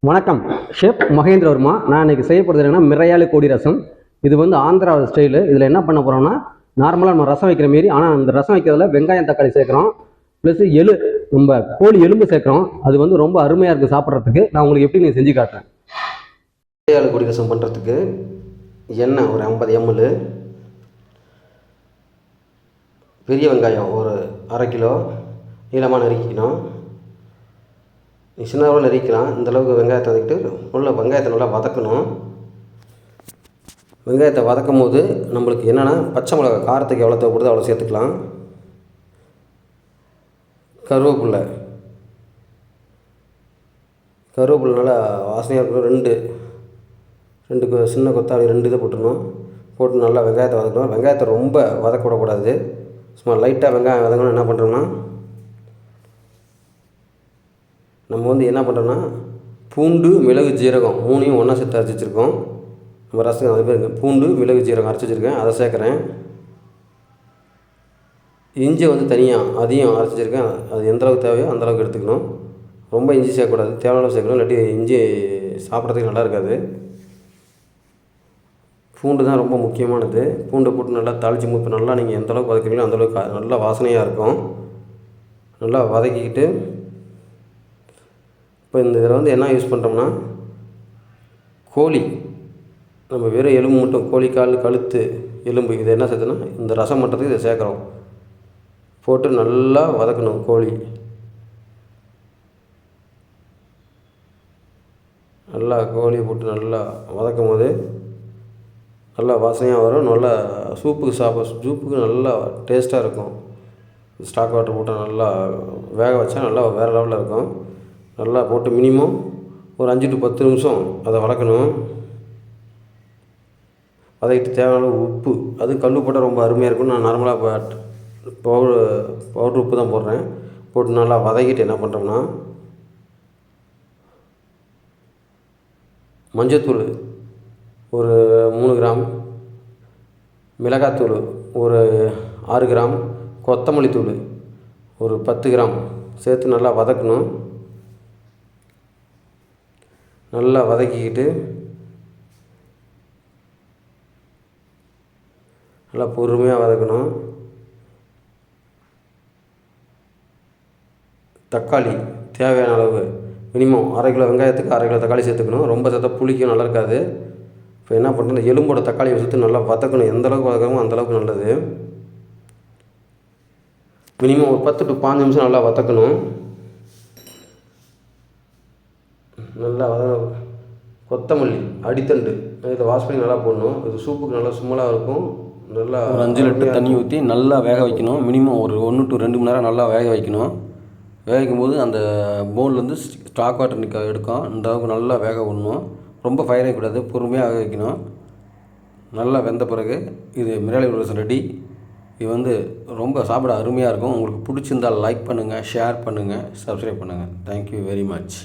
வணக்கம். ஷெஃப் மகேந்திரவர்மா. நான் இன்றைக்கி செய்ய போகிறது என்னென்னா மிரையாளி கோடி ரசம். இது வந்து ஆந்திரா ஸ்டைலு. இதில் என்ன பண்ண போகிறோம்னா, நார்மலாக நம்ம ரசம் வைக்கிற மாரி, ஆனால் அந்த ரசம் வைக்கிறதுல வெங்காயம் தக்காளி சேர்க்குறோம், ப்ளஸ் நம்ம கோழி எலும்பு சேர்க்குறோம். அது வந்து ரொம்ப அருமையாக இருக்குது சாப்பிட்றதுக்கு. நான் உங்களுக்கு எப்படி செஞ்சு காட்டுறேன். மிரையாளி கோடி ரசம் பண்ணுறதுக்கு எண்ணெய் ஒரு 50 ml, பெரிய வெங்காயம் ஒரு அரை கிலோ நீளமாக நறுக்கிக்கணும். சின்ன அளவில் நறுக்கலாம். இந்தளவுக்கு வெங்காயத்தை வதக்கிட்டு வெங்காயத்தை நல்லா வதக்கணும். வெங்காயத்தை வதக்கும் போது நம்மளுக்கு என்னென்னா, பச்சை மிளகா காரத்துக்கு எவ்வளோ தேவைப்படுதோ அவ்வளோ சேர்த்துக்கலாம். கருவேப்பிலை நல்லா வாசனையாக இருக்கணும். ரெண்டு சின்ன கொத்தாளி 2 இதை போட்டு நல்லா வெங்காயத்தை வதக்கணும். வெங்காயத்தை ரொம்ப வதக்க விடக்கூடாது. சும்மா லைட்டாக வெங்காயம் வதங்கணும். என்ன பண்ணுறோம்னா, நம்ம வந்து என்ன பண்ணுறோன்னா, பூண்டு மிளகு ஜீரகம் 3ஐயும் ஒன்றா சேர்த்து அரைச்சி வச்சுருக்கோம். நம்ம ரசம் அது பேர் பூண்டு மிளகு ஜீரகம் அரைச்சி வச்சுருக்கேன், அதை சேர்க்குறேன். இஞ்சி வந்து தனியாக அதையும் அரைச்சி வச்சுருக்கேன். அது எந்தளவுக்கு தேவையோ அந்தளவுக்கு எடுத்துக்கணும். ரொம்ப இஞ்சி சேர்க்கக்கூடாது, தேவையான அளவு சேர்க்கணும். இல்லாட்டி இஞ்சி சாப்பிட்றதுக்கு நல்லா இருக்காது. பூண்டு தான் ரொம்ப முக்கியமானது. பூண்டை போட்டு நல்லா தாளித்து மூப்பு நல்லா நீங்கள் எந்தளவுக்கு வதக்குறீங்களோ அந்தளவுக்கு நல்லா வாசனையாக இருக்கும். நல்லா வதக்கிக்கிட்டு, இப்போ இந்த இதில் வந்து என்ன யூஸ் பண்ணுறோம்னா, கோழி நம்ம வெறும் எலும்பு மட்டும், கோழி கால் கழுத்து எலும்பு இதை என்ன சேர்த்துனா, இந்த ரசம் பண்ணுறதுக்கு இதை சேர்க்குறோம். போட்டு நல்லா வதக்கணும். கோழியை போட்டு நல்லா வதக்கும் போது நல்லா வாசனையாக வரும். நல்லா சூப்புக்கு நல்லா டேஸ்ட்டாக இருக்கும். ஸ்டாக் வாட்டர் போட்டு நல்லா வேக வச்சா நல்லா வேறு லெவலில் இருக்கும். நல்லா போட்டு மினிமம் ஒரு 5 to 10 நிமிஷம் அதை வதக்கணும். வதக்கிட்டு தேவையான உப்பு, அது கல் போட்டால் ரொம்ப அருமையாக இருக்கும். நான் நார்மலாக பவுட்ரு உப்பு தான் போடுறேன். போட்டு நல்லா வதக்கிட்டு என்ன பண்ணுறோம்னா, மஞ்சத்தூள் ஒரு 3 கிராம், மிளகாத்தூள் ஒரு 6 கிராம், கொத்தமல்லி தூள் ஒரு 10 கிராம் சேர்த்து நல்லா வதக்கணும். நல்லா வதக்கிக்கிட்டு நல்லா பொறுமையாக வதக்கணும். தக்காளி தேவையான அளவு, மினிமம் 1/2 கிலோ வெங்காயத்துக்கு 1/2 கிலோ தக்காளி சேர்த்துக்கணும். ரொம்ப சேர்த்தா புளிக்கும், நல்லா இருக்காது. இப்போ என்ன பண்ணுறது, எலும்போட தக்காளியை சேர்த்து நல்லா வதக்கணும். எந்தளவுக்கு வதக்கணுமோ அந்தளவுக்கு நல்லது. மினிமம் ஒரு 10 to 15 நிமிஷம் நல்லா வதக்கணும். நல்லா கொத்தமல்லி அடித்தண்டு இதை வாஷ் பண்ணி நல்லா போடணும். இது சூப்புக்கு நல்லா சும்மலாக இருக்கும். நல்லா ஒரு 5 லிட்டர் தண்ணி ஊற்றி நல்லா வேக வைக்கணும். மினிமம் ஒரு 1 to 2 மணி நேரம் நல்லா வேக வைக்கணும். வேக வைக்கும்போது அந்த போன்லேருந்து ஸ்டாக் வாட்டர் எடுக்கும். இந்த அளவுக்கு நல்லா வேக விடணும். ரொம்ப ஃபயர் ஆகக்கூடாது, பொறுமையாக வேக வைக்கணும். நல்லா வெந்த பிறகு இது மிரையாளி கோடி ரசம் ரெடி. இது வந்து ரொம்ப சாப்பிட அருமையாக இருக்கும். உங்களுக்கு பிடிச்சிருந்தால் லைக் பண்ணுங்கள், ஷேர் பண்ணுங்கள், சப்ஸ்கிரைப் பண்ணுங்கள். Thank you very much.